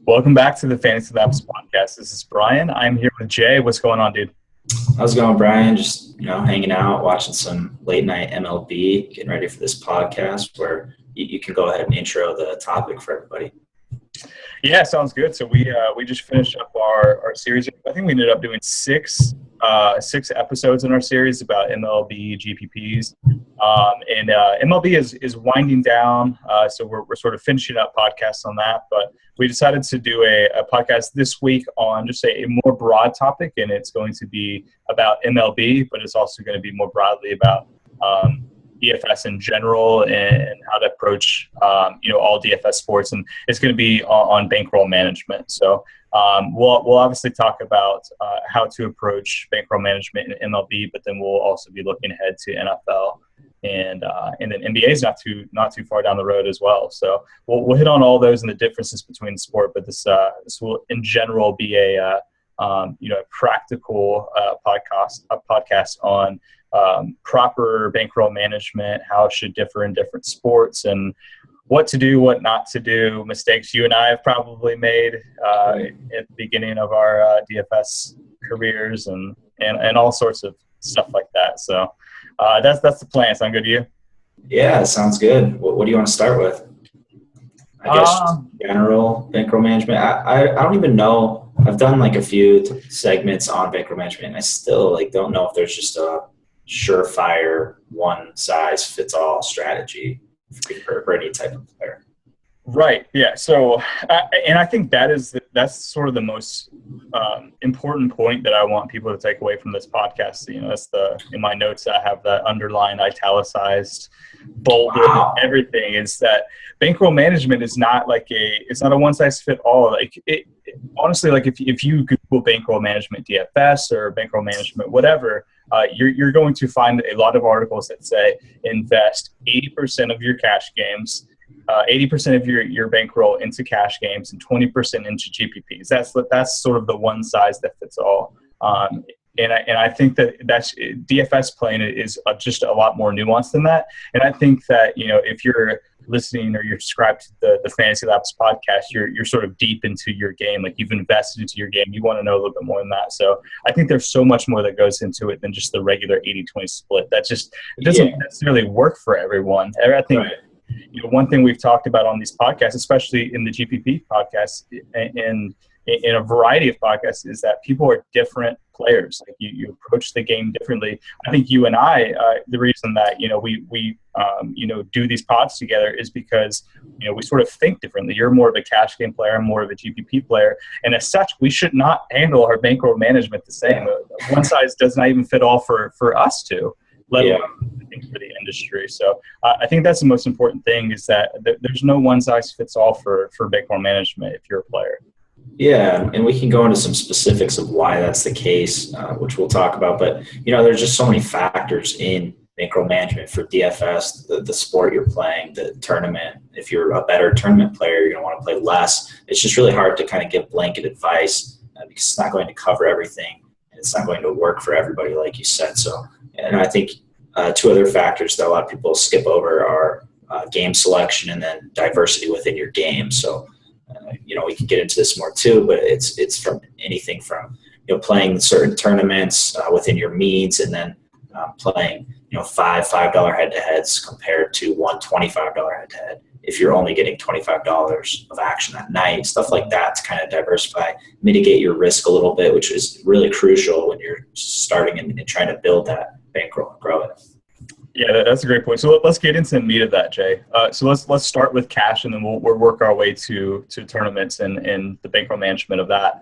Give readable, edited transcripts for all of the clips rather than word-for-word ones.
Welcome back to the FantasyLabs podcast. This is Bryan. I'm here with Jay. What's going on, dude? How's it going, Bryan? Just, hanging out, watching some late night MLB, getting ready for this podcast where you can go ahead and intro the topic for everybody. Yeah, sounds good. So we just finished up our series. I think we ended up doing six episodes in our series about MLB GPPs. And MLB is winding down, so we're sort of finishing up podcasts on that. But we decided to do a podcast this week on just a more broad topic, and it's going to be about MLB, but it's also going to be more broadly about DFS in general and how to approach all DFS sports, and it's going to be on bankroll management. So we'll obviously talk about how to approach bankroll management in MLB, but then we'll also be looking ahead to NFL and then NBA is not too far down the road as well. So we'll hit on all those and the differences between the sport, but this will in general be a practical podcast on proper bankroll management, how it should differ in different sports, and what to do, what not to do, mistakes you and I have probably made at the beginning of our DFS careers and all sorts of stuff like that. So that's the plan. Sound good to you? Yeah, sounds good. What do you want to start with? I guess general bankroll management. I don't even know. I've done like a few segments on bankroll management, and I still don't know if there's just a surefire one-size-fits-all strategy for any type of player. Right. Yeah. So, and I think that's sort of the most important point that I want people to take away from this podcast. That's in my notes I have that underlined, italicized, bolded, everything. Is that bankroll management is not it's not a one size fit all. Honestly, if you Google bankroll management DFS or bankroll management whatever, you're going to find a lot of articles that say invest 80% of your cash games. 80% of your bankroll into cash games and 20% into GPPs. That's sort of the one size that fits all. And I think that's DFS playing is just a lot more nuanced than that. And I think that if you're listening or you're subscribed to the FantasyLabs podcast, you're sort of deep into your game. You've invested into your game. You want to know a little bit more than that. So I think there's so much more that goes into it than just the regular 80-20 split. It doesn't necessarily work for everyone. I think. Right. One thing we've talked about on these podcasts, especially in the GPP podcast and in a variety of podcasts, is that people are different players. You approach the game differently. I think you and I, the reason that we do these pods together is because we sort of think differently. You're more of a cash game player, I'm more of a GPP player, and as such, we should not handle our bankroll management the same. One size does not even fit all for us to. Let alone for the industry. So I think that's the most important thing is that there's no one size fits all for bankroll management if you're a player. Yeah, and we can go into some specifics of why that's the case, which we'll talk about. But, there's just so many factors in bankroll management for DFS, the sport you're playing, the tournament. If you're a better tournament player, you're going to want to play less. It's just really hard to kind of give blanket advice because it's not going to cover everything. And it's not going to work for everybody, like you said. So, and I think two other factors that a lot of people skip over are game selection and then diversity within your game. So, we can get into this more too, but it's from anything from, playing certain tournaments within your means and then playing, $5 head-to-heads compared to one $25 head-to-head. If you're only getting $25 of action that night, stuff like that to kind of diversify, mitigate your risk a little bit, which is really crucial when you're starting and trying to build that bankroll and grow it. Yeah, that's a great point. So let's get into the meat of that, Jay. So let's start with cash, and then we'll work our way to tournaments and the bankroll management of that.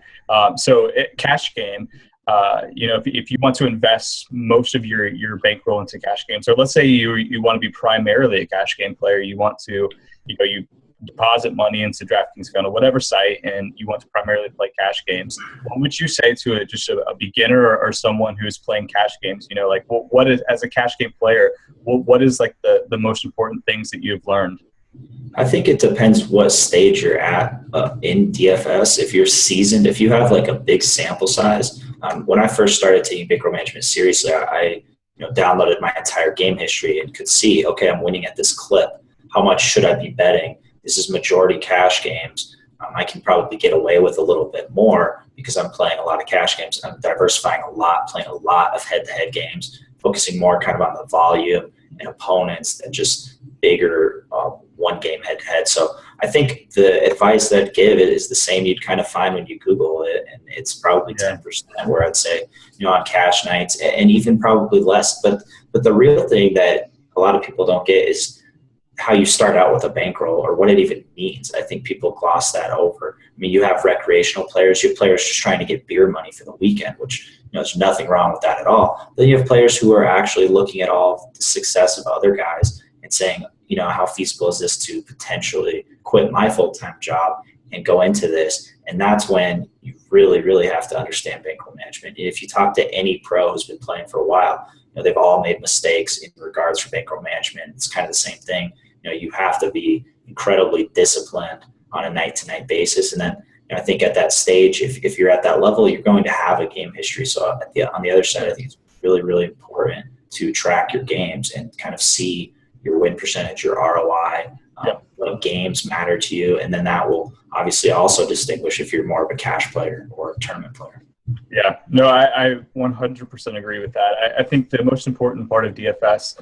Cash game, if you want to invest most of your bankroll into cash games, or let's say you want to be primarily a cash game player, you want to, you deposit money into DraftKings, kind of whatever site, and you want to primarily play cash games, what would you say to just a beginner or someone who's playing cash games? What is, as a cash game player, what is the most important things that you've learned? I think it depends what stage you're at in DFS. If you're seasoned, if you have a big sample size. When I first started taking bankroll management seriously, I downloaded my entire game history and could see, okay, I'm winning at this clip. How much should I be betting? This is majority cash games. I can probably get away with a little bit more because I'm playing a lot of cash games. I'm diversifying a lot, playing a lot of head-to-head games, focusing more kind of on the volume and opponents than just bigger one-game head-to-head. So I think the advice that I'd give is the same you'd kind of find when you Google it, and it's probably 10%, where I'd say, on cash nights, and even probably less. But the real thing that a lot of people don't get is how you start out with a bankroll or what it even means. I think people gloss that over. I mean, you have recreational players, you have players just trying to get beer money for the weekend, which there's nothing wrong with that at all. Then you have players who are actually looking at all the success of other guys and saying, how feasible is this to potentially quit my full-time job and go into this? And that's when you really, really have to understand bankroll management. If you talk to any pro who's been playing for a while, they've all made mistakes in regards to bankroll management. It's kind of the same thing. You have to be incredibly disciplined on a night-to-night basis. And then I think at that stage, if you're at that level, you're going to have a game history. So on the other side, I think it's really, really important to track your games and kind of see your win percentage, your ROI, what games matter to you. And then that will obviously also distinguish if you're more of a cash player or a tournament player. Yeah, no, I 100% agree with that. I think the most important part of DFS,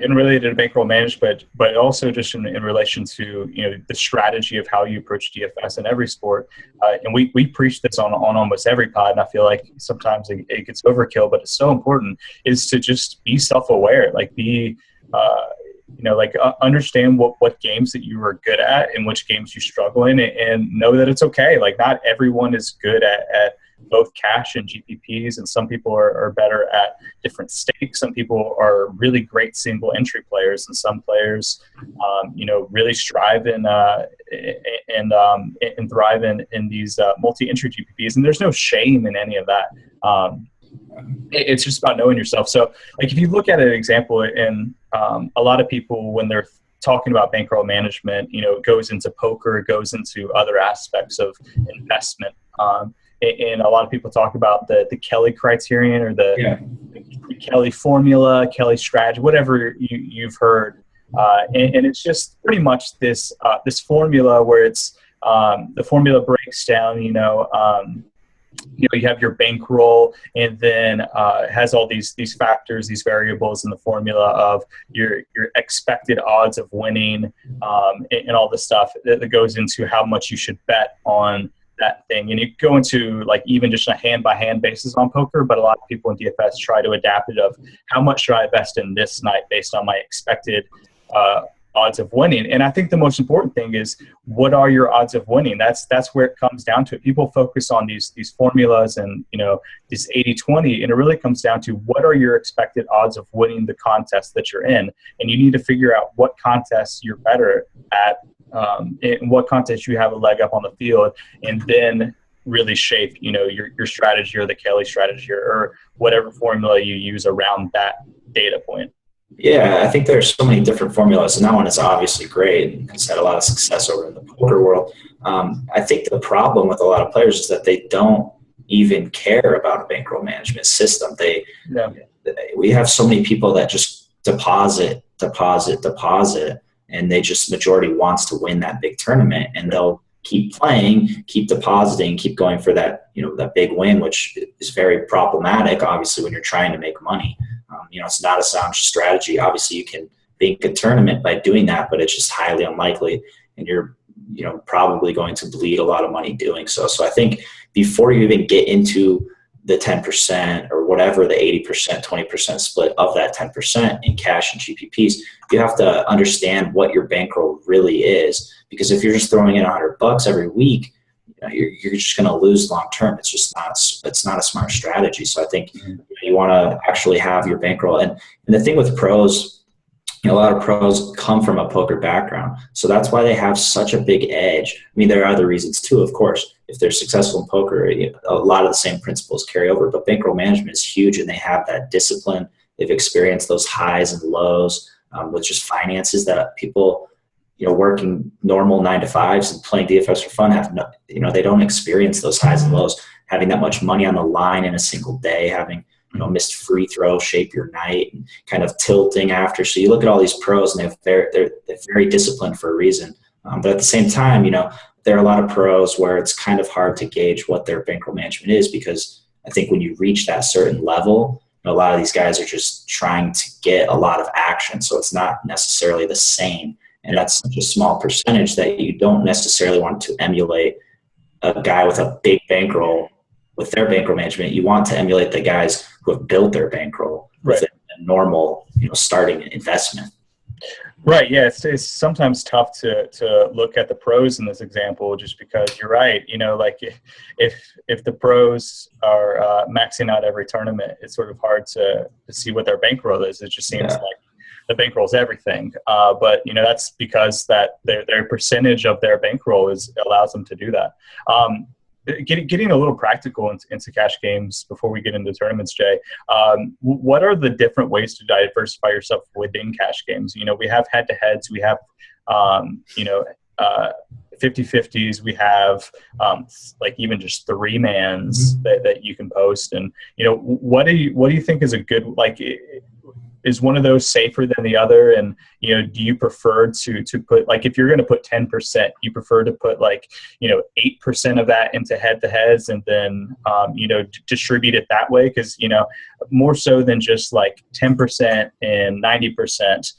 in related to bankroll management, but also just in relation to the strategy of how you approach DFS in every sport, and we preach this on almost every pod, and I feel like sometimes it gets overkill, but it's so important, is to just be self-aware, understand what games that you are good at and which games you struggle in, and know that it's okay. Like, not everyone is good at both cash and GPPs, and some people are better at different stakes. Some people are really great single entry players, and some players, really strive and thrive in these multi-entry GPPs. And there's no shame in any of that. It's just about knowing yourself. So, if you look at an example, and a lot of people, when they're talking about bankroll management, it goes into poker, it goes into other aspects of investment. And a lot of people talk about the Kelly criterion or the Kelly formula, Kelly strategy, whatever you've heard. And it's just pretty much this formula where it's the formula breaks down, you have your bankroll, and then it has all these factors, these variables in the formula of your expected odds of winning, and all the stuff that goes into how much you should bet on that thing. And you go into even just a hand-by-hand basis on poker, but a lot of people in DFS try to adapt it of how much should I invest in this night based on my expected odds of winning. And I think the most important thing is, what are your odds of winning? That's where it comes down to it. People focus on these formulas and this 80-20, and it really comes down to, what are your expected odds of winning the contest that you're in? And you need to figure out what contests you're better at, in what contest you have a leg up on the field, and then really shape your strategy, or the Kelly strategy, or whatever formula you use around that data point. Yeah, I think there's so many different formulas, and that one is obviously great and has had a lot of success over in the poker world. I think the problem with a lot of players is that they don't even care about a bankroll management system. We have so many people that just deposit, and they just, majority wants to win that big tournament, and they'll keep playing, keep depositing, keep going for that, that big win, which is very problematic, obviously, when you're trying to make money. It's not a sound strategy. Obviously, you can make a tournament by doing that, but it's just highly unlikely, and you're, probably going to bleed a lot of money doing so. So I think before you even get into the 10% or whatever, the 80%, 20% split of that 10% in cash and GPPs, you have to understand what your bankroll really is. Because if you're just throwing in $100 every week, you're just going to lose long term. It's not a smart strategy. So I think you want to actually have your bankroll. And the thing with pros, a lot of pros come from a poker background. So that's why they have such a big edge. I mean, there are other reasons too, of course. If they're successful in poker, a lot of the same principles carry over. But bankroll management is huge, and they have that discipline. They've experienced those highs and lows with just finances that people, working normal 9-to-5s and playing DFS for fun have no, they don't experience those highs and lows. Having that much money on the line in a single day, having missed free throw shape your night, and kind of tilting after. So you look at all these pros, and they're very disciplined for a reason. But at the same time, there are a lot of pros where it's kind of hard to gauge what their bankroll management is, because I think when you reach that certain level, a lot of these guys are just trying to get a lot of action. So it's not necessarily the same. And that's such a small percentage that you don't necessarily want to emulate a guy with a big bankroll with their bankroll management. You want to emulate the guys who have built their bankroll with a normal, starting investment. Right. Yeah. It's sometimes tough to look at the pros in this example, just because you're right. Like if the pros are maxing out every tournament, it's sort of hard to see what their bankroll is. It just seems like the bankroll is everything. But that's because that their percentage of their bankroll allows them to do that. Getting a little practical into cash games before we get into tournaments, Jay. What are the different ways to diversify yourself within cash games? We have head-to-heads. We have, 50-50s. We have like even just 3-mans that you can post. And what do you think is a good, like, is one of those safer than the other? And, do you prefer to put, like, if you're going to put 10%, you prefer to put 8% of that into head-to-heads and then, distribute it that way? Because, more so than just like 10% and 90%,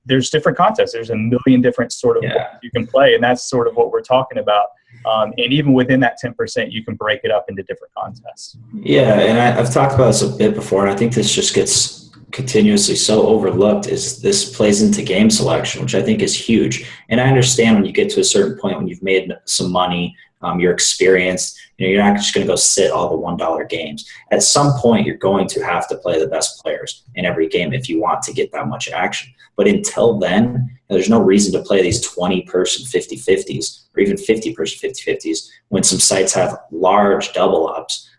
there's different contests. There's a million different sort of ways you can play. And that's sort of what we're talking about. And even within that 10%, you can break it up into different contests. Yeah, and I've talked about this a bit before, and I think this just gets continuously so overlooked, is this plays into game selection, which I think is huge. And I understand when you get to a certain point, when you've made some money, you're experienced, you're not just going to go sit all the $1 games. At some point, you're going to have to play the best players in every game if you want to get that much action. But until then, there's no reason to play these 20-person 50-50s or even 50-person 50-50s when some sites have large double ups,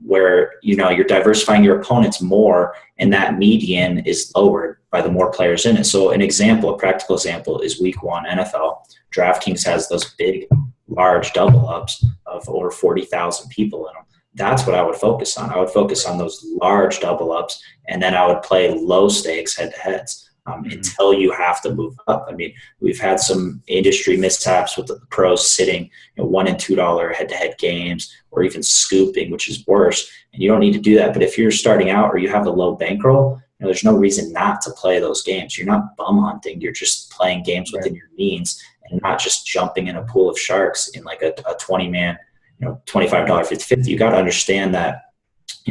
where you're diversifying your opponents more, and that median is lowered by the more players in it. So a practical example is Week 1 NFL. DraftKings has those big, large double ups of over 40,000 people in them. That's what I would focus on. I would focus on those large double ups, and then I would play low stakes head-to-heads until you have to move up. I mean, we've had some industry mishaps with the pros sitting $1 and $2 head-to-head games, or even scooping, which is worse. And you don't need to do that. But if you're starting out or you have a low bankroll, there's no reason not to play those games. You're not bum hunting. You're just playing games within your means, and not just jumping in a pool of sharks in like a 20-man, $25 50-50. You got to understand that,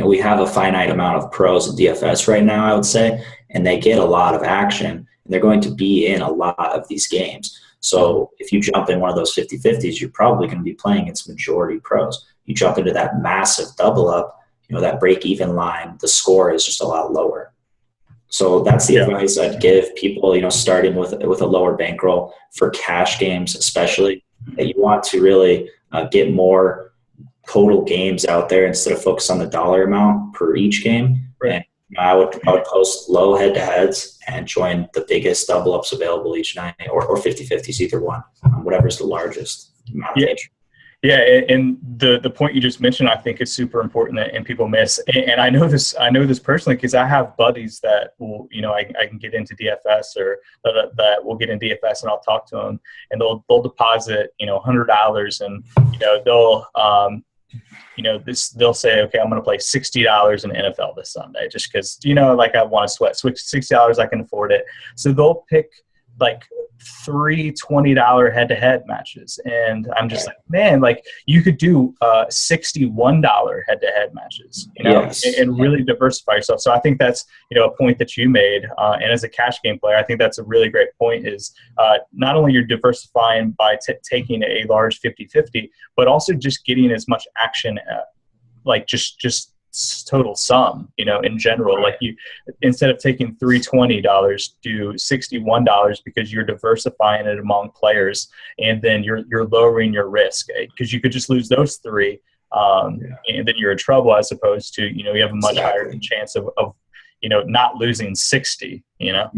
we have a finite amount of pros in DFS right now, I would say, and they get a lot of action, and they're going to be in a lot of these games. So if you jump in one of those 50-50s, you're probably going to be playing against majority pros. You jump into that massive double up, that break-even line, the score is just a lot lower. So that's the advice I'd give people, starting with a lower bankroll for cash games, especially, that you want to really get more total games out there instead of focus on the dollar amount per each game. Right. And I would post low head-to-heads and join the biggest double ups available each night, or 50-50s, either one, whatever's the largest amount of entry. Yeah, and the point you just mentioned, I think, is super important and people miss. And I know this personally, because I have buddies that will, I can get into DFS, or that will get in DFS, and I'll talk to them, and they'll deposit, $100, and they'll say, okay, I'm going to play $60 in NFL this Sunday, just because, I want to sweat. Switch $60, I can afford it. So they'll pick like 3 $20 head-to-head matches, and I'm just like, man, like, you could do $61 head-to-head matches, and really diversify yourself. So I think that's a point that you made, and as a cash game player, I think that's a really great point. Is not only you're diversifying by taking a large 50-50, but also just getting as much action, like just total sum, in general. Like, you, instead of taking $320, do $61, because you're diversifying it among players, and then you're lowering your risk, because you could just lose those 3, and then you're in trouble, as opposed to, you have a much higher chance of not losing 60, Yeah,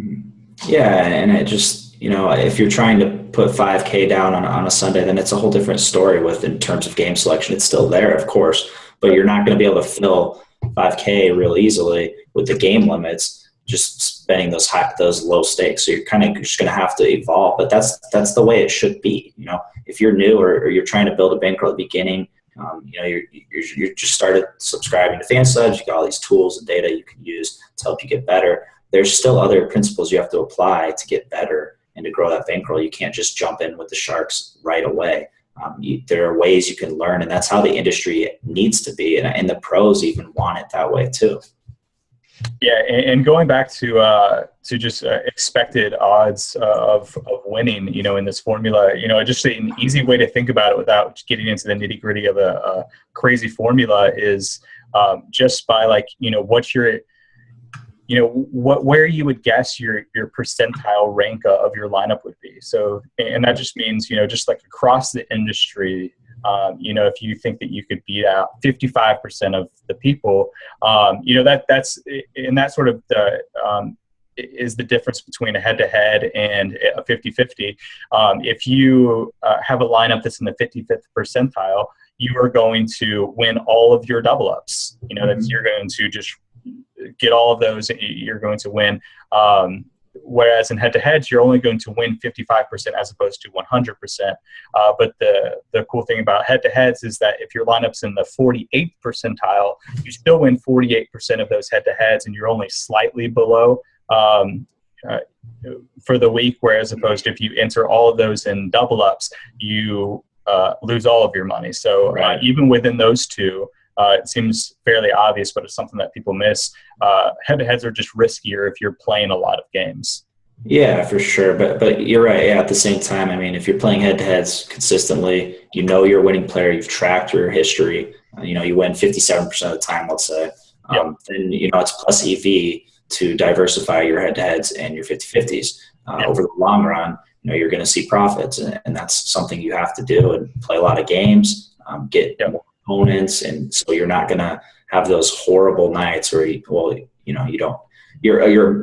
and it just, if you're trying to put $5K down on a Sunday, then it's a whole different story in terms of game selection. It's still there, of course, but you're not going to be able to fill $5K real easily with the game limits. just spending those low stakes. So you're kind of just going to have to evolve, but that's the way it should be. If you're new or you're trying to build a bankroll at the beginning, you just started subscribing to FantasyLabs. You got all these tools and data you can use to help you get better. There's still other principles you have to apply to get better and to grow that bankroll. You can't just jump in with the sharks right away. There are ways you can learn, and that's how the industry needs to be. And the pros even want it that way too. Yeah, and going back to just expected odds of winning, in this formula, just an easy way to think about it without getting into the nitty gritty of a crazy formula is just by what your where you would guess your percentile rank of your lineup would be. So, and that just means, just like across the industry, if you think that you could beat out 55% of the people, that's sort of is the difference between a head-to-head and a 50-50. If you have a lineup that's in the 55th percentile, you are going to win all of your double ups. You're going to just get all of those. You're going to win. Whereas in head-to-heads, you're only going to win 55% as opposed to 100%. But the cool thing about head-to-heads is that if your lineup's in the 48th percentile, you still win 48% of those head-to-heads, and you're only slightly below for the week. Whereas opposed to if you enter all of those in double-ups, you lose all of your money. So even within those two, it seems fairly obvious, but it's something that people miss. Head-to-heads are just riskier if you're playing a lot of games. Yeah, for sure. But you're right. Yeah, at the same time, if you're playing head-to-heads consistently, you're a winning player, you've tracked your history, you win 57% of the time, let's say. Then, it's plus EV to diversify your head-to-heads and your 50-50s. Over the long run, you're going to see profits, and that's something you have to do and play a lot of games, get more opponents, and so you're not going to have those horrible nights where you're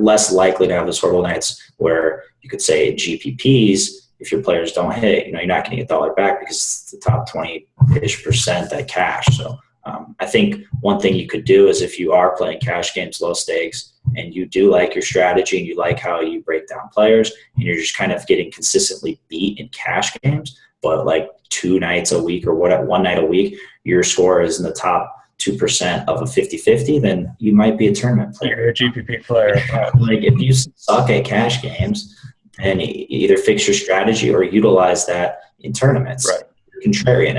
less likely to have those horrible nights where you could say GPPs, if your players don't hit, you're not getting $1 back because it's the top 20-ish% that cash. So I think one thing you could do is if you are playing cash games, low stakes, and you do like your strategy and you like how you break down players and you're just kind of getting consistently beat in cash games, but like 2 nights a week or one night a week, your score is in the top 2% of a 50-50, then you might be a tournament player. You're a GPP player. Like if you suck at cash games, then either fix your strategy or utilize that in tournaments. Right. Contrarian.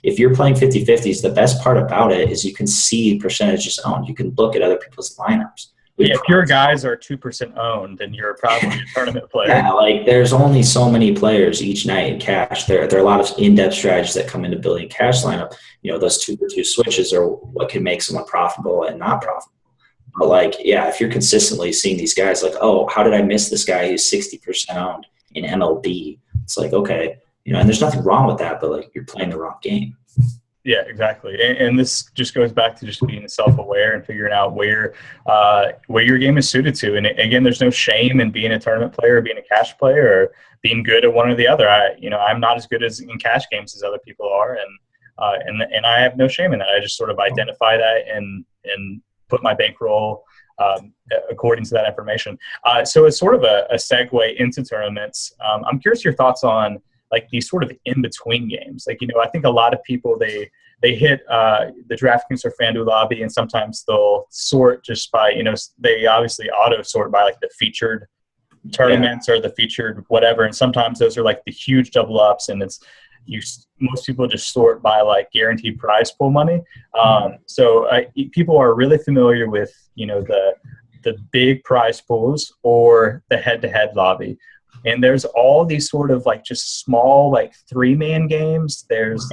If you're playing 50-50s, the best part about it is you can see percentages owned. You can look at other people's lineups. If your guys are 2% owned, then you're probably a tournament player. Yeah, there's only so many players each night in cash. There are a lot of in-depth strategies that come into building a cash lineup. Those 2-for-2 switches are what can make someone profitable and not profitable. But if you're consistently seeing these guys oh, how did I miss this guy who's 60% owned in MLB? It's okay, and there's nothing wrong with that, but you're playing the wrong game. Yeah, exactly. And this just goes back to just being self-aware and figuring out where your game is suited to. And again, there's no shame in being a tournament player or being a cash player or being good at one or the other. I'm not as good in cash games as other people are. And I have no shame in that. I just sort of identify that and put my bankroll according to that information. So it's sort of a segue into tournaments. I'm curious your thoughts on these sort of in-between games. I think a lot of people, they hit the DraftKings or FanDuel lobby, and sometimes they'll sort just by, they obviously auto-sort by the featured tournaments or the featured whatever. And sometimes those are the huge double ups, and most people just sort by guaranteed prize pool money. So people are really familiar with, the big prize pools or the head-to-head lobby. And there's all these sort of just small 3-man games. There's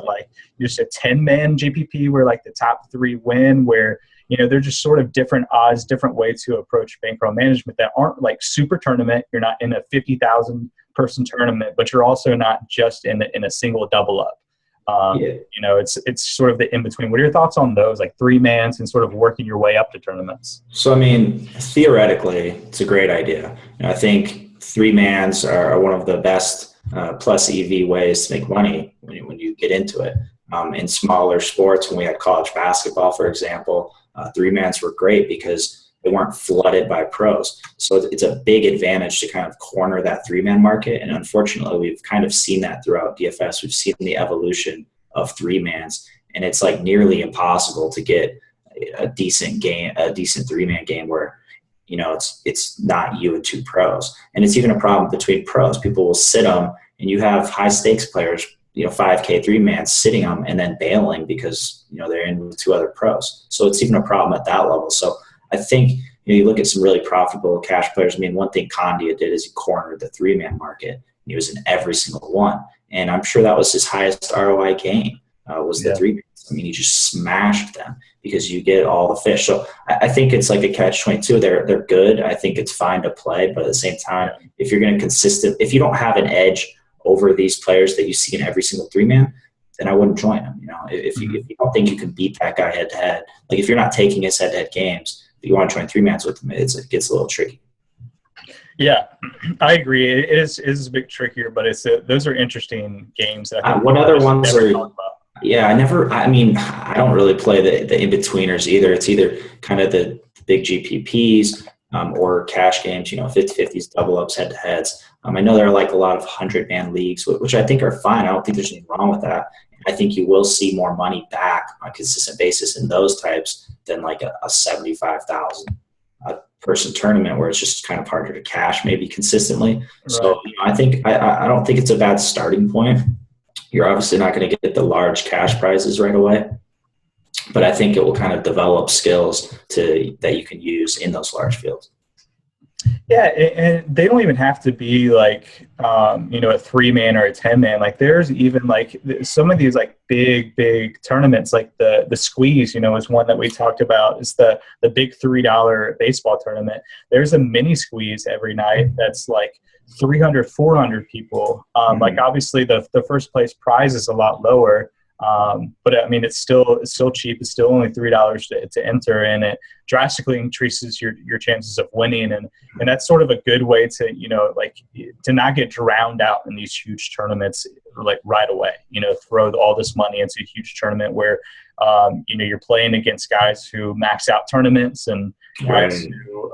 just a 10-man GPP where the top 3 win, where they're just sort of different odds, different way to approach bankroll management that aren't super tournament. You're not in a 50,000 person tournament, but you're also not just in a single double up. It's sort of the in between. What are your thoughts on those 3-mans and sort of working your way up to tournaments? So theoretically, it's a great idea. I think 3-mans are one of the best plus EV ways to make money when you get into it. In smaller sports, when we had college basketball, for example, 3-mans were great because they weren't flooded by pros. So it's a big advantage to kind of corner that 3-man market. And unfortunately, we've kind of seen that throughout DFS. We've seen the evolution of 3-mans, and it's like nearly impossible to get a decent 3-man game where, it's not you and 2 pros. And it's even a problem between pros. People will sit them, and you have high stakes players, 5K 3-man sitting them and then bailing because, they're in with 2 other pros. So it's even a problem at that level. So I think, you look at some really profitable cash players. I mean, one thing Condia did is he cornered the 3-man market. And he was in every single one. And I'm sure that was his highest ROI game, was the 3-man. I mean, he just smashed them because you get all the fish. So I think it's like a catch-22. They're good. I think it's fine to play, but at the same time, if you're going to if you don't have an edge over these players that you see in every single 3-man, then I wouldn't join them. If you don't think you can beat that guy head-to-head, like if you're not taking his head-to-head games, but you want to join 3-mans with him, it gets a little tricky. Yeah, I agree. It is a bit trickier, but those are interesting games. What other ones are? Yeah, I don't really play the in-betweeners either. It's either kind of the big GPPs or cash games, 50-50s, double-ups, head-to-heads. I know there are like a lot of 100-man leagues, which I think are fine. I don't think there's anything wrong with that. I think you will see more money back on a consistent basis in those types than like a 75,000 person tournament where it's just kind of harder to cash maybe consistently. Right. So I don't think it's a bad starting point. You're obviously not going to get the large cash prizes right away, but I think it will kind of develop skills that you can use in those large fields. Yeah, and they don't even have to be like, a 3-man or a 10-man. Like there's even like some of these like big tournaments, like the squeeze, is one that we talked about. Is the big $3 baseball tournament. There's a mini squeeze every night that's like 300, 400 people. Like obviously the first place prize is a lot lower. But I mean, it's still cheap. It's still only $3 to enter, and it drastically increases your chances of winning. And that's sort of a good way to, to not get drowned out in these huge tournaments, like right away, throw all this money into a huge tournament where, you're playing against guys who max out tournaments and guys who,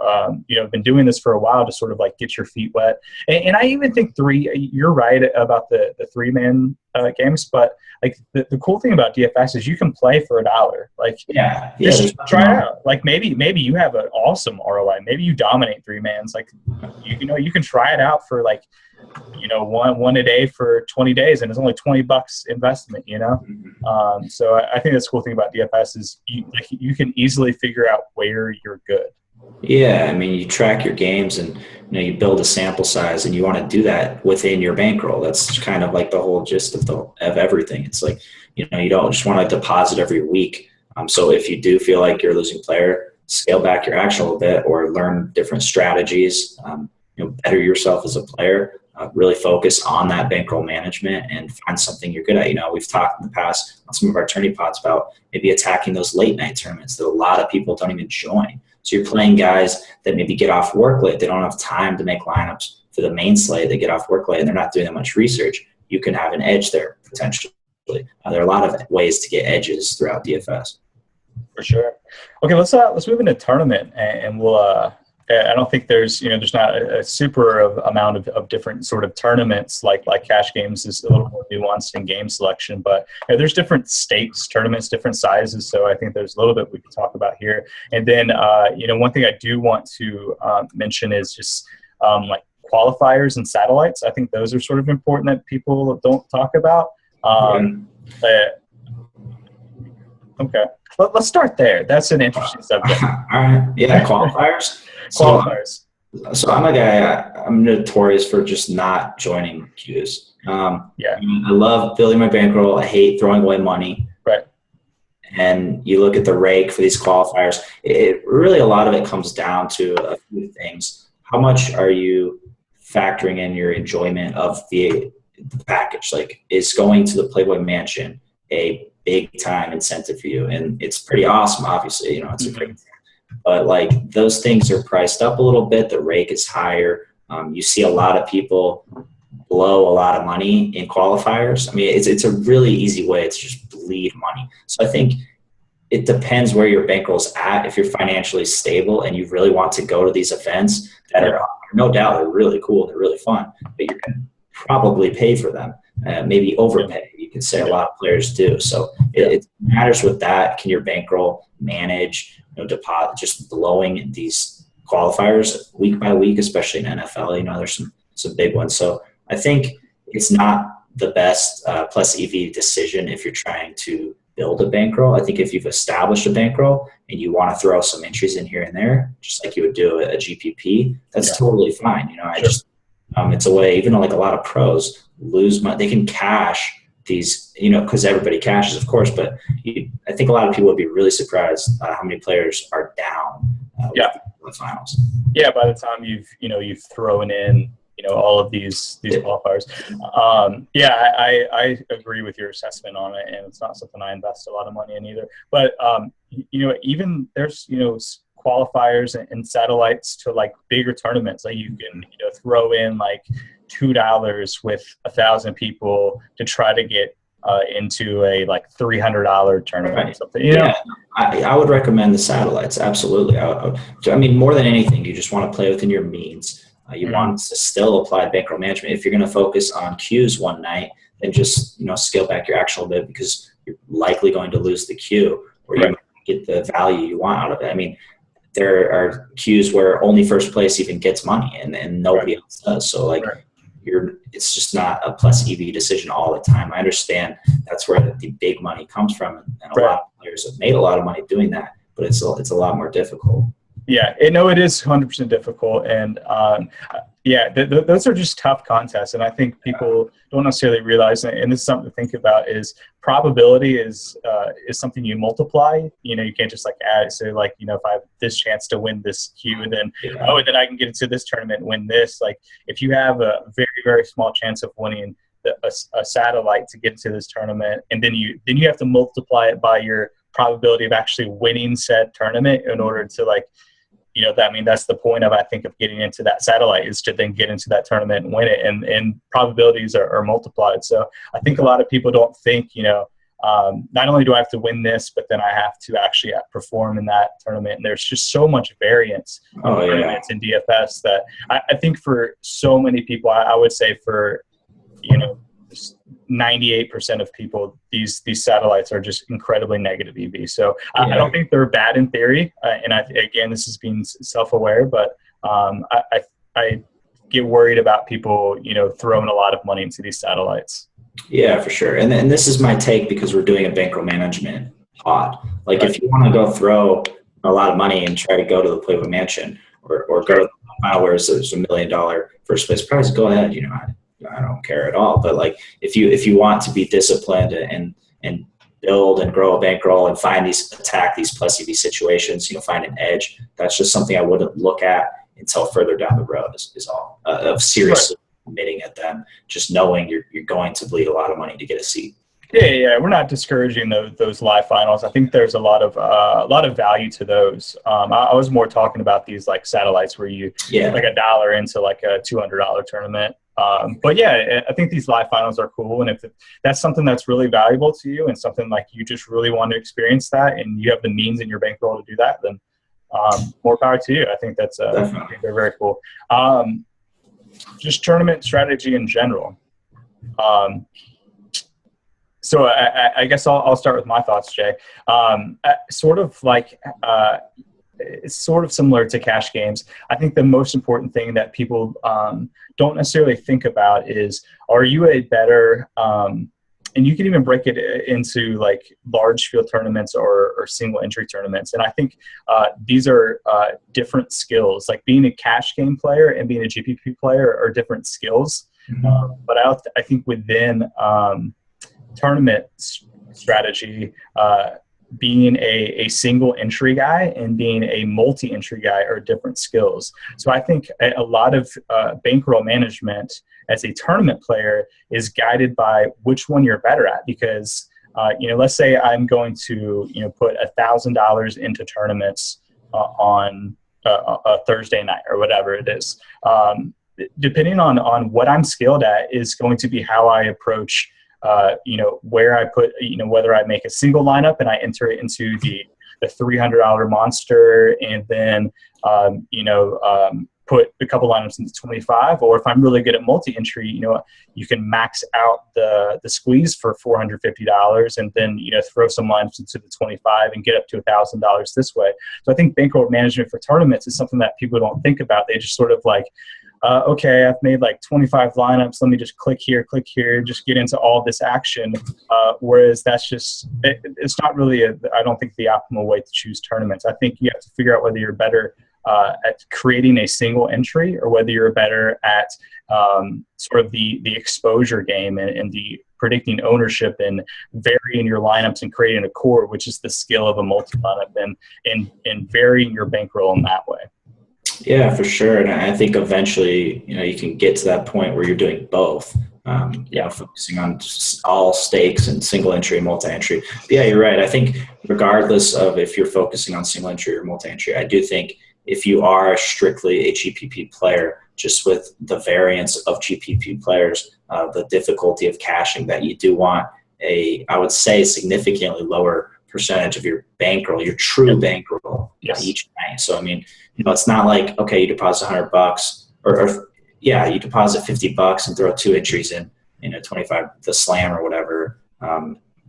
have been doing this for a while to sort of like get your feet wet. And I even think you're right about the 3-man games, but like the cool thing about DFS is you can play for $1. Like, just try it out. Like maybe you have an awesome ROI. Maybe you dominate 3-mans. Like, you can try it out for like, one a day for 20 days, and it's only $20 investment, So I think that's the cool thing about DFS is you can easily figure out where you're good. Yeah, I mean, you track your games and you build a sample size, and you want to do that within your bankroll. That's kind of like the whole gist of everything. It's like you don't just want to deposit every week. So if you do feel like you're a losing player, scale back your action a little bit, or learn different strategies. Better yourself as a player. Really focus on that bankroll management and find something you're good at. We've talked in the past on some of our tourney pods about maybe attacking those late night tournaments that a lot of people don't even join. So you're playing guys that maybe get off work late. They don't have time to make lineups for the main slate. They get off work late and they're not doing that much research. You can have an edge there potentially. There are a lot of ways to get edges throughout DFS. For sure. Okay, let's move into tournament, and we'll. I don't think there's not a super amount of different sort of tournaments like cash games is a little more nuanced in game selection, but there's different stakes tournaments, different sizes. So I think there's a little bit we can talk about here. And then, one thing I do want to mention is just like qualifiers and satellites. I think those are sort of important that people don't talk about. Okay. Let's start there. That's an interesting subject. All right. Yeah, qualifiers. Qualifiers. So I'm a guy, I'm notorious for just not joining queues. I love building my bankroll. I hate throwing away money. Right. And you look at the rake for these qualifiers, it really, a lot of it comes down to a few things. How much are you factoring in your enjoyment of the package? Like, is going to the Playboy Mansion a big time incentive for you? And it's pretty awesome, obviously, it's a great, but like those things are priced up a little bit. The rake is higher. You see a lot of people blow a lot of money in qualifiers. I mean, it's a really easy way to just bleed money. So I think it depends where your bankroll's at. If you're financially stable and you really want to go to these events that are, no doubt, they're really cool, they're really fun, but you're going to probably pay for them, maybe overpay. You could say a lot of players do. So it matters with that. Can your bankroll manage, deposit, just blowing these qualifiers week by week, especially in NFL? There's some big ones. So I think it's not the best plus EV decision if you're trying to build a bankroll. I think if you've established a bankroll and you want to throw some entries in here and there, just like you would do a GPP, that's totally fine. It's a way, even like a lot of pros lose money. They can cash these, because everybody cashes, of course, but I think a lot of people would be really surprised how many players are down with the finals. Yeah, by the time you've thrown in all of these qualifiers. I agree with your assessment on it, and it's not something I invest a lot of money in either. But even there's qualifiers and satellites to like bigger tournaments. Like you can throw in like $2 with 1,000 people to try to get into a like $300 tournament or something. I would recommend the satellites. Absolutely. I mean, more than anything, you just want to play within your means. You want to still apply bankroll management. If you're going to focus on Qs one night, then just scale back your action a little bit, because you're likely going to lose the Q, or you might get the value you want out of it. I mean, there are Qs where only first place even gets money, and nobody else does. So it's just not a plus EV decision all the time. I understand that's where the big money comes from, and a lot of players have made a lot of money doing that, but it's a lot more difficult. Yeah, it is 100% difficult, and those are just tough contests, and I think people don't necessarily realize, and this is something to think about, is probability is something you multiply. You can't just like add. So like if I have this chance to win this Q, and then and then I can get into this tournament and win this. Like if you have a very, very small chance of winning a satellite to get into this tournament, and then you have to multiply it by your probability of actually winning said tournament in order to like. That's the point of, I think, of getting into that satellite, is to then get into that tournament and win it, and probabilities are multiplied. So I think a lot of people don't think, not only do I have to win this, but then I have to actually perform in that tournament. And there's just so much variance in tournaments in DFS that I think for so many people, I would say for, 98% of people, these satellites are just incredibly negative EV. So I don't think they're bad in theory. Again, this is being self-aware, but I get worried about people, throwing a lot of money into these satellites. Yeah, for sure. And this is my take, because we're doing a bankroll management pod. Like if you want to go throw a lot of money and try to go to the Playboy Mansion or go to the mile where there's $1 million first place prize, go ahead. I don't care at all. But like if you want to be disciplined and build and grow a bankroll and attack these plus EV situations, find an edge, that's just something I wouldn't look at until further down the road is all. Of seriously committing at them, just knowing you're going to bleed a lot of money to get a seat. Yeah, we're not discouraging those live finals. I think there's a lot of value to those. I was more talking about these like satellites where you like $1 into like a $200 tournament. But I think these live finals are cool, and if that's something that's really valuable to you and something like you just really want to experience that, and you have the means in your bankroll to do that, then more power to you. I think that's they're very cool. Just tournament strategy in general. So I guess I'll start with my thoughts, Jay. It's sort of similar to cash games. I think the most important thing that people don't necessarily think about is, are you a better, and you can even break it into like large field tournaments or single entry tournaments. And I think these are different skills. Like being a cash game player and being a GPP player are different skills. But I think within tournament strategy, being a single entry guy and being a multi-entry guy are different skills. So I think a lot of bankroll management as a tournament player is guided by which one you're better at, because let's say I'm going to put $1,000 into tournaments on a Thursday night or whatever it is. Depending on what I'm skilled at is going to be how I approach where I put, whether I make a single lineup and I enter it into the $300 monster, and then, put a couple lineups into 25, or if I'm really good at multi-entry, you can max out the squeeze for $450, and then, throw some lineups into the 25 and get up to $1,000 this way. So I think bankroll management for tournaments is something that people don't think about. They just sort of like, okay, I've made like 25 lineups. Let me just click here, just get into all this action. Whereas that's just, it's not really, I don't think, the optimal way to choose tournaments. I think you have to figure out whether you're better at creating a single entry, or whether you're better at sort of the exposure game and the predicting ownership and varying your lineups and creating a core, which is the skill of a multi-lineup, and varying your bankroll in that way. Yeah, for sure. And I think eventually, you can get to that point where you're doing both, focusing on all stakes and single entry and multi-entry. But yeah, you're right. I think regardless of if you're focusing on single entry or multi-entry, I do think if you are strictly a GPP player, just with the variance of GPP players, the difficulty of cashing, that you do want I would say, significantly lower percentage of your bankroll, your true bankroll, each night. So, I mean, it's not like, okay, you deposit $100 or you deposit $50 and throw 2 entries in, 25, the slam or whatever,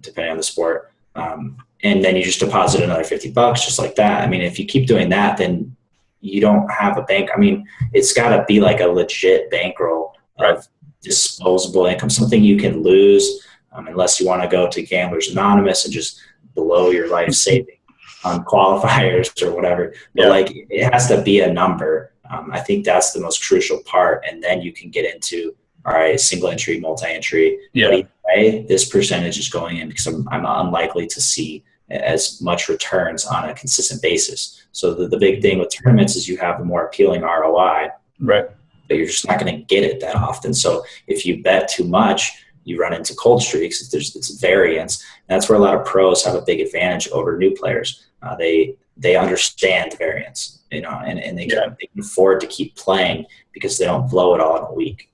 depending on the sport. And then you just deposit another $50 just like that. I mean, if you keep doing that, then you don't have a bank. I mean, it's got to be like a legit bankroll of disposable income, something you can lose, unless you want to go to Gamblers Anonymous and just blow your life saving on qualifiers or whatever. But like, it has to be a number. I think that's the most crucial part. And then you can get into, all right, single entry, multi-entry. But either way, this percentage is going in because I'm unlikely to see as much returns on a consistent basis. So the big thing with tournaments is you have a more appealing ROI, right? But you're just not going to get it that often. So if you bet too much, you run into cold streaks. It's variance. And that's where a lot of pros have a big advantage over new players. They understand variance, and they can afford to keep playing because they don't blow it all in a week.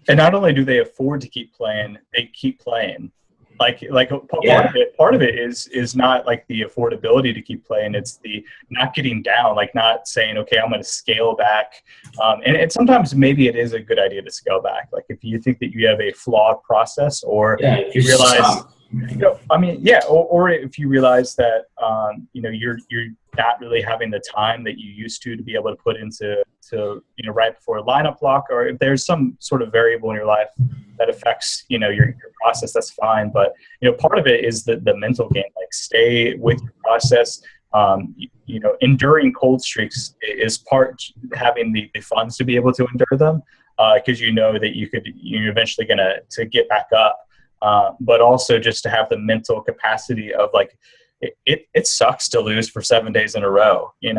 And not only do they afford to keep playing, they keep playing. Part of it is not like the affordability to keep playing. It's the not getting down, like not saying, okay, I'm going to scale back. And sometimes maybe it is a good idea to scale back. Like if you think that you have a flawed process, or if you realize, or if you realize that, you're not really having the time that you used to be able to put into right before a lineup lock, or if there's some sort of variable in your life that affects, your process, that's fine. But, part of it is the mental game, like stay with your process. Enduring cold streaks is part having the funds to be able to endure them, because that you're eventually going to get back up. But also just to have the mental capacity of like, it sucks to lose for 7 days in a row, and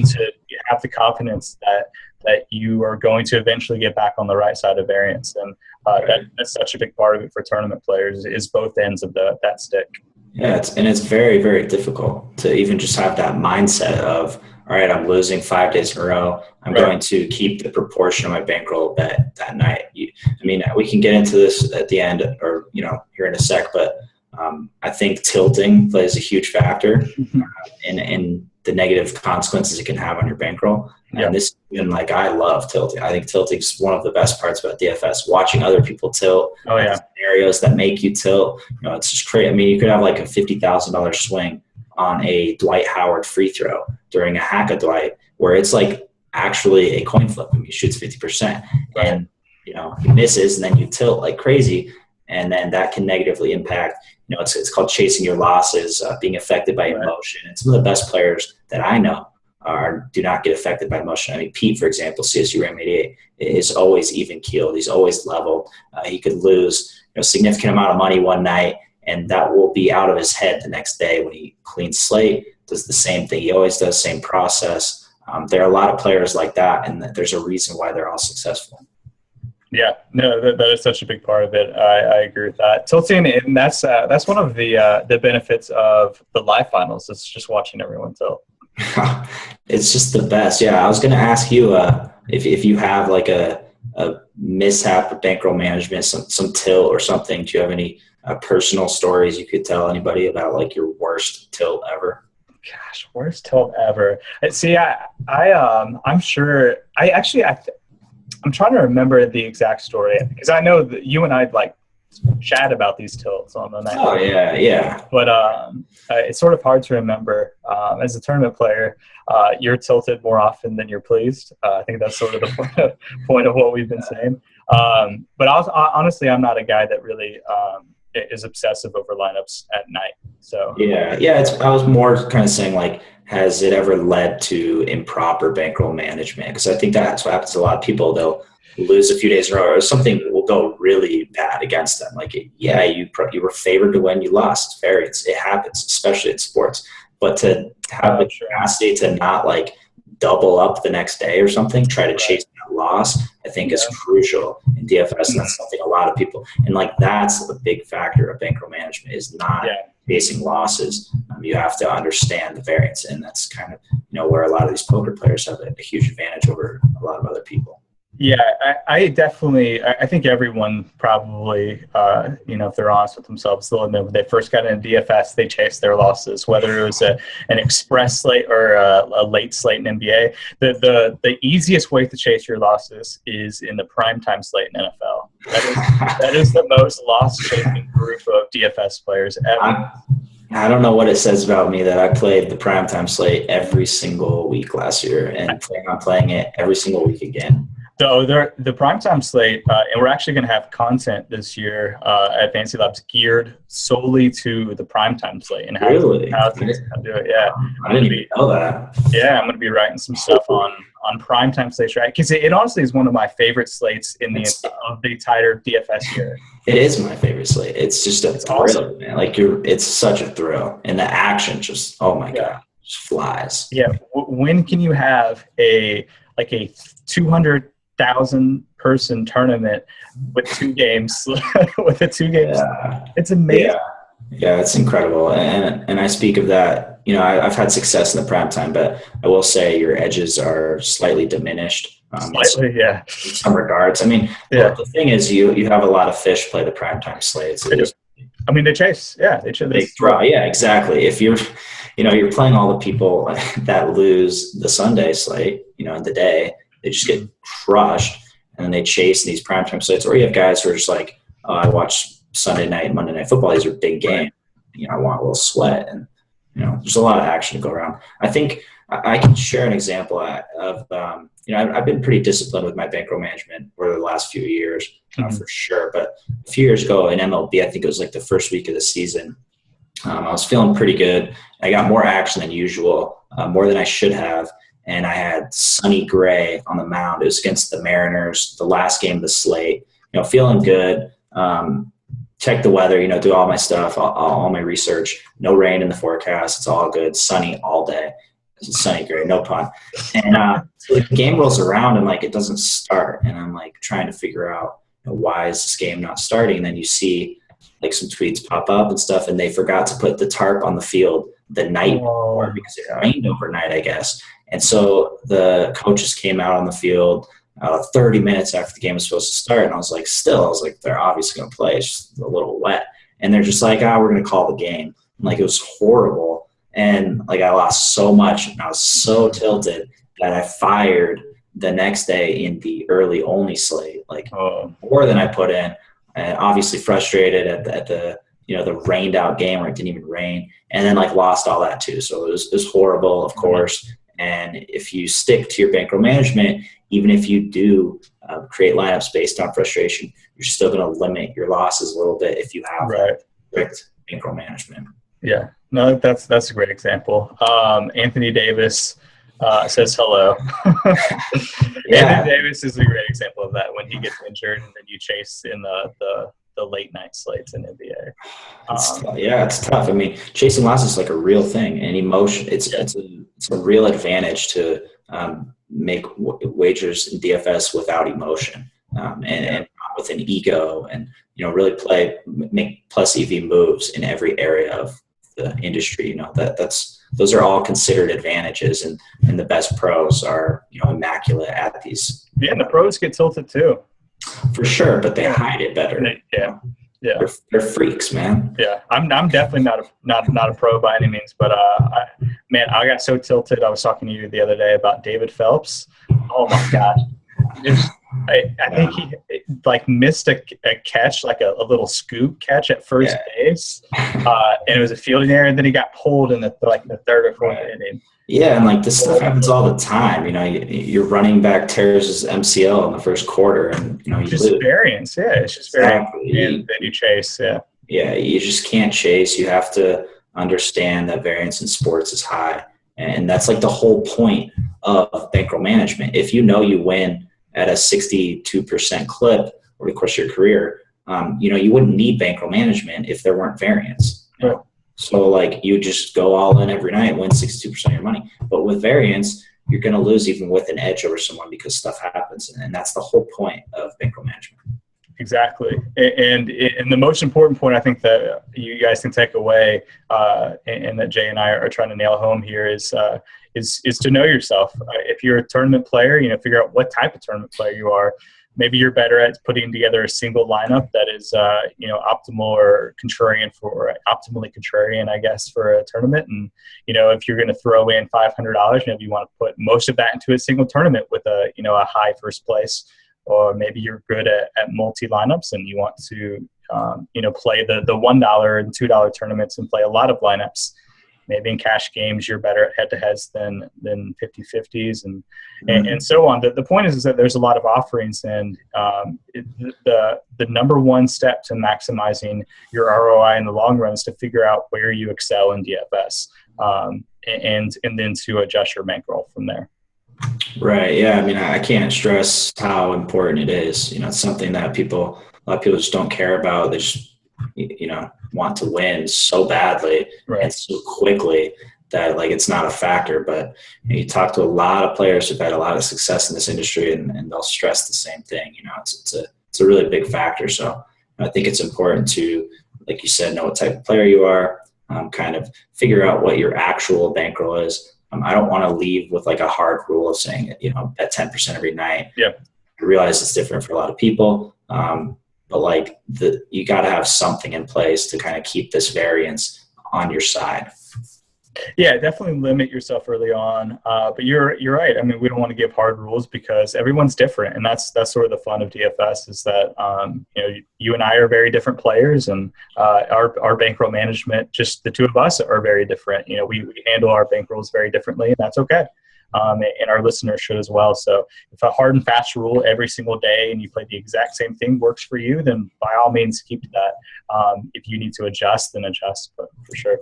to have the confidence that you are going to eventually get back on the right side of variance. And that's such a big part of it for tournament players, is both ends of that stick. Yeah, it's very, very difficult to even just have that mindset of, all right, I'm losing 5 days in a row. I'm going to keep the proportion of my bankroll bet that night. We can get into this at the end, or here in a sec, but I think tilting plays a huge factor in the negative consequences it can have on your bankroll. And this, I love tilting. I think tilting is one of the best parts about DFS. Watching other people tilt, scenarios that make you tilt. It's just crazy. I mean, you could have like a $50,000 swing on a Dwight Howard free throw during a hack of Dwight, where it's like actually a coin flip. He shoots 50%, and he misses, and then you tilt like crazy, and then that can negatively impact. It's called chasing your losses, being affected by emotion. And some of the best players that I know do not get affected by emotion. I mean, Pete, for example, CSU Ram 88, is always even keeled. He's always level. He could lose a significant amount of money one night, and that will be out of his head the next day when he cleans slate, does the same thing. He always does the same process. There are a lot of players like that, and there's a reason why they're all successful. Yeah, no, that is such a big part of it. I agree with that. Tilting, and that's one of the benefits of the live finals. It's just watching everyone tilt. It's just the best. Yeah, I was going to ask you if you have like a a mishap of bankroll management, some tilt or something? Do you have any personal stories you could tell anybody about, like, your worst tilt ever? Gosh, worst tilt ever. See, I'm sure. I'm trying to remember the exact story because I know that you and I like chat about these tilts on the night. Oh yeah. But it's sort of hard to remember. As a tournament player, you're tilted more often than you're pleased. I think that's sort of the point of what we've been saying. But honestly, I'm not a guy that really is obsessive over lineups at night. So yeah. I was more kind of saying, like, has it ever led to improper bankroll management? Because I think that's what happens to a lot of people. They'll lose a few days in a row, or something will go really bad against them. Like, yeah, you were favored to win, you lost. Variance, it happens, especially in sports. But to have the capacity to not like double up the next day or something, try to chase that loss, I think is crucial in DFS. And that's something a lot of people, and like that's a big factor of bankroll management, is not chasing losses. You have to understand the variance, and that's kind of, where a lot of these poker players have a huge advantage over a lot of other people. Yeah, I definitely, I think everyone probably, if they're honest with themselves, they'll admit when they first got into DFS, they chased their losses, whether it was an express slate or a late slate in NBA. The easiest way to chase your losses is in the primetime slate in NFL. That is the most loss-chasing group of DFS players ever. I don't know what it says about me that I played the primetime slate every single week last year and plan on playing it every single week again. So the primetime slate, and we're actually going to have content this year at FantasyLabs geared solely to the primetime slate and how to do it. Yeah, I didn't even know that. Yeah, I'm going to be writing some stuff on primetime slates, right? Because it honestly is one of my favorite slates of the entire DFS year. It is my favorite slate. It's just a thrill, awesome, man. Like it's such a thrill, and the action just, oh my god, just flies. Yeah, when can you have a 200,000 person tournament with 2 games with a 2 games? It's amazing. Yeah, it's incredible. And I speak of that, I've had success in the prime time, but I will say your edges are slightly diminished. Slightly, in some regards. I mean, the thing is, you have a lot of fish play the primetime slates. They chase. Yeah, they throw. Yeah, exactly. If you're playing all the people that lose the Sunday slate, in the day, they just get crushed, and then they chase these primetime slates. Or you have guys who are just like, oh, I watch Sunday night and Monday Night Football. These are big games. I want a little sweat, and there's a lot of action to go around. I think I can share an example of I've been pretty disciplined with my bankroll management over the last few years, for sure. But a few years ago in MLB, I think it was like the first week of the season, I was feeling pretty good. I got more action than usual, more than I should have. And I had Sonny Gray on the mound. It was against the Mariners, the last game of the slate. Feeling good. Check the weather, do all my stuff, all my research. No rain in the forecast. It's all good. Sunny all day. Sonny Gray, no pun. And so the game rolls around and it doesn't start. And I'm trying to figure out why is this game not starting? And then you see some tweets pop up and stuff, and they forgot to put the tarp on the field the night before because it rained overnight, I guess. And so the coaches came out on the field 30 minutes after the game was supposed to start. And I was like, they're obviously going to play. It's just a little wet. And they're just like, we're going to call the game. And it was horrible. And I lost so much, and I was so tilted that I fired the next day in the early only slate, more than I put in. And obviously frustrated at the the rained out game where it didn't even rain, and then lost all that too. So it was horrible, of course. And if you stick to your bankroll management, even if you do create lineups based on frustration, you're still going to limit your losses a little bit if you have strict bankroll management. Yeah, no, that's a great example. Anthony Davis says hello. Anthony Davis is a great example of that when he gets injured and then you chase in the late night slates in NBA. It's tough. I mean, chasing losses is a real thing, and emotion. It's a real advantage to make wagers in DFS without emotion and not with an ego, and make plus EV moves in every area of the industry. That's those are all considered advantages, and the best pros are, immaculate at these. Yeah, and the pros get tilted too. For sure, but they hide it better. Yeah. Yeah, they're freaks, man. Yeah, I'm definitely not a pro by any means, but I got so tilted. I was talking to you the other day about David Phelps. Oh my gosh, I think he missed a catch, like a little scoop catch at first base, and it was a fielding error, and then he got pulled in the third or fourth inning. Yeah, and this stuff happens all the time. Your running back tears his MCL in the first quarter, and it's just variance. Yeah, it's just variance, and then you chase. Yeah. Yeah, you just can't chase. You have to understand that variance in sports is high, and that's the whole point of bankroll management. If you win at a 62% clip over the course of your career, you wouldn't need bankroll management if there weren't variance. Right. So you just go all in every night, win 62% of your money. But with variance, you're going to lose even with an edge over someone because stuff happens. And that's the whole point of bankroll management. Exactly. And the most important point I think that you guys can take away and that Jay and I are trying to nail home here is to know yourself. If you're a tournament player, figure out what type of tournament player you are. Maybe you're better at putting together a single lineup that is, optimal or optimally contrarian, I guess, for a tournament. And, if you're going to throw in $500, maybe you want to put most of that into a single tournament with a high first place. Or maybe you're good at multi lineups and you want to, play the $1 and $2 tournaments and play a lot of lineups. Maybe in cash games, you're better at head-to-heads than 50-50s and so on. The point is that there's a lot of offerings, and the number one step to maximizing your ROI in the long run is to figure out where you excel in DFS and then to adjust your bankroll from there. Right. Yeah. I can't stress how important it is. It's something that a lot of people just don't care about. They just, want to win so badly and so quickly that it's not a factor. But you talk to a lot of players who've had a lot of success in this industry, and they'll stress the same thing. It's a really big factor. So I think it's important to, like you said, know what type of player you are, kind of figure out what your actual bankroll is. I don't want to leave with a hard rule of saying, bet 10% every night. Yeah. I realize it's different for a lot of people. But you got to have something in place to kind of keep this variance on your side. Yeah, definitely limit yourself early on. But you're right. We don't want to give hard rules because everyone's different, and that's sort of the fun of DFS is that you and I are very different players, and our bankroll management, just the two of us, are very different. We handle our bankrolls very differently, and that's okay. And our listeners should as well. So if a hard and fast rule every single day and you play the exact same thing works for you, then by all means keep that. If you need to adjust, then adjust, but for sure.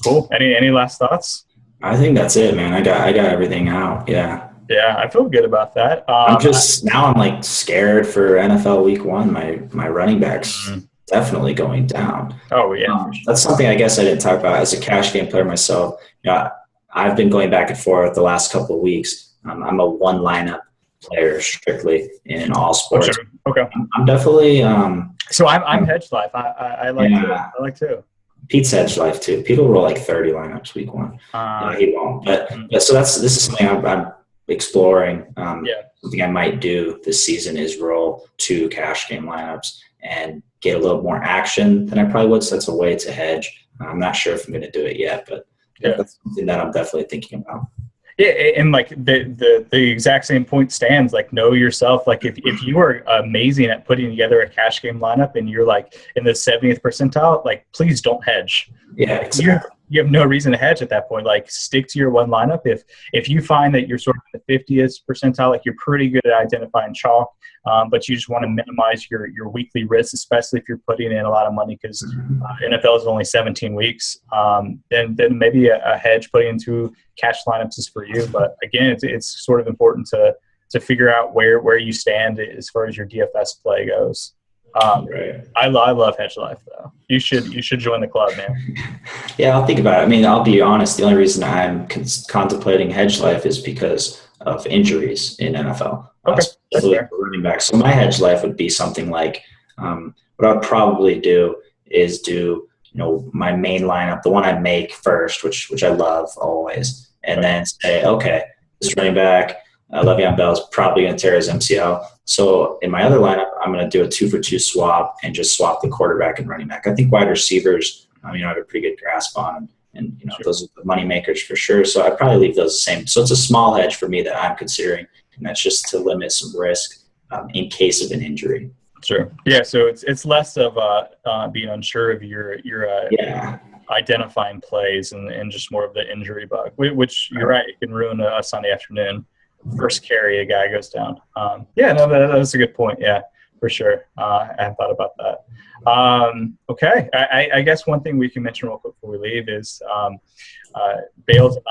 Cool. Any last thoughts? I think that's it, man. I got everything out. Yeah. Yeah, I feel good about that. I'm scared for NFL Week 1. My running backs definitely going down. Oh yeah. That's something I guess I didn't talk about as a cash game player myself. I've been going back and forth the last couple of weeks. I'm a one lineup player strictly in all sports. Oh, sure. Okay. I'm definitely. So I'm hedge life. I like to. Pete's hedge life too. Pete will roll 30 lineups week 1. He won't. But so this is something I'm exploring. Something I might do this season is roll 2 cash game lineups and get a little more action than I probably would. So that's a way to hedge. I'm not sure if I'm going to do it yet, but that's something that I'm definitely thinking about. Yeah, and the exact same point stands. Know yourself. If you are amazing at putting together a cash game lineup and you're in the 70th percentile, please don't hedge. Yeah, exactly. You have no reason to hedge at that point. Stick to your one lineup. If you find that you're sort of in the 50th percentile, you're pretty good at identifying chalk, but you just want to minimize your weekly risks, especially if you're putting in a lot of money because NFL is only 17 weeks. Then maybe a hedge putting into cash lineups is for you. But again, it's sort of important to figure out where you stand as far as your DFS play goes. Right. I love hedge life though. You should join the club, man. Yeah, I'll think about it. I'll be honest. The only reason I'm contemplating hedge life is because of injuries in NFL. Okay, that's fair. Running back. So my hedge life would be something what I would probably do is do my main lineup, the one I make first, which I love always, and then say, okay, this running back, Le'Veon Bell is probably going to tear his MCL. So in my other lineup, I'm going to do a 2-for-2 swap and just swap the quarterback and running back. I think wide receivers, I have a pretty good grasp on them. And, those are the money makers for sure. So I'd probably leave those the same. So it's a small hedge for me that I'm considering, and that's just to limit some risk in case of an injury. Sure. Yeah. So it's less of being unsure of your identifying plays and just more of the injury bug, which you're right, it can ruin a Sunday afternoon. First carry, a guy goes down. That's a good point. Yeah, for sure. I hadn't thought about that. Okay. I guess one thing we can mention real quick before we leave is Bales and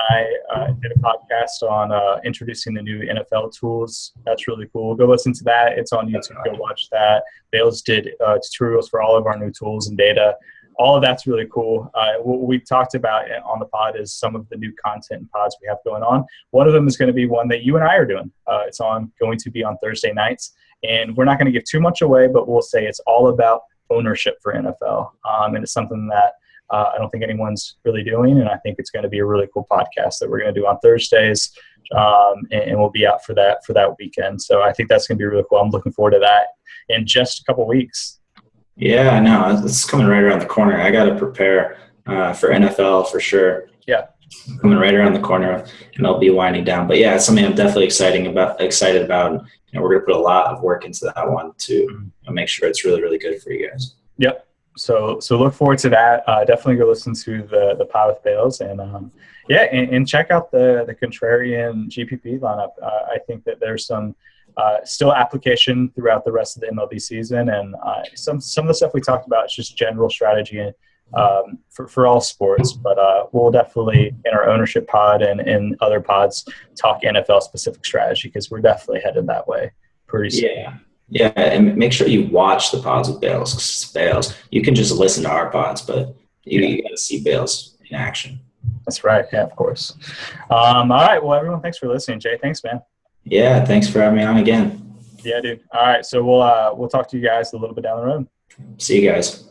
I did a podcast on introducing the new NFL tools. That's really cool. Go listen to that. It's on YouTube. Go watch that. Bales did tutorials for all of our new tools and data. All of that's really cool. What we talked about on the pod is some of the new content and pods we have going on. One of them is going to be one that you and I are doing. It's going to be on Thursday nights. And we're not going to give too much away, but we'll say it's all about ownership for NFL. And it's something that I don't think anyone's really doing. And I think it's going to be a really cool podcast that we're going to do on Thursdays. And we'll be out for that weekend. So I think that's going to be really cool. I'm looking forward to that in just a couple weeks. Yeah, I know. It's coming right around the corner. I got to prepare for NFL for sure. Yeah. Coming right around the corner, and I'll be winding down. But yeah, it's something I'm definitely excited about. We're going to put a lot of work into that one to make sure it's really, really good for you guys. Yep. So look forward to that. Definitely go listen to the pod with Bales, and and check out the Contrarian GPP lineup. I think that there's some still application throughout the rest of the MLB season, and some of the stuff we talked about is just general strategy for all sports. But we'll definitely in our ownership pod and in other pods talk NFL specific strategy because we're definitely headed that way pretty soon. Yeah, and make sure you watch the pods with Bales. 'Cause Bales, you can just listen to our pods, but you got to see Bales in action. That's right. Yeah, of course. All right. Well, everyone, thanks for listening. Jay, thanks, man. Yeah, thanks for having me on again. Yeah, dude. All right. So we'll talk to you guys a little bit down the road. See you guys.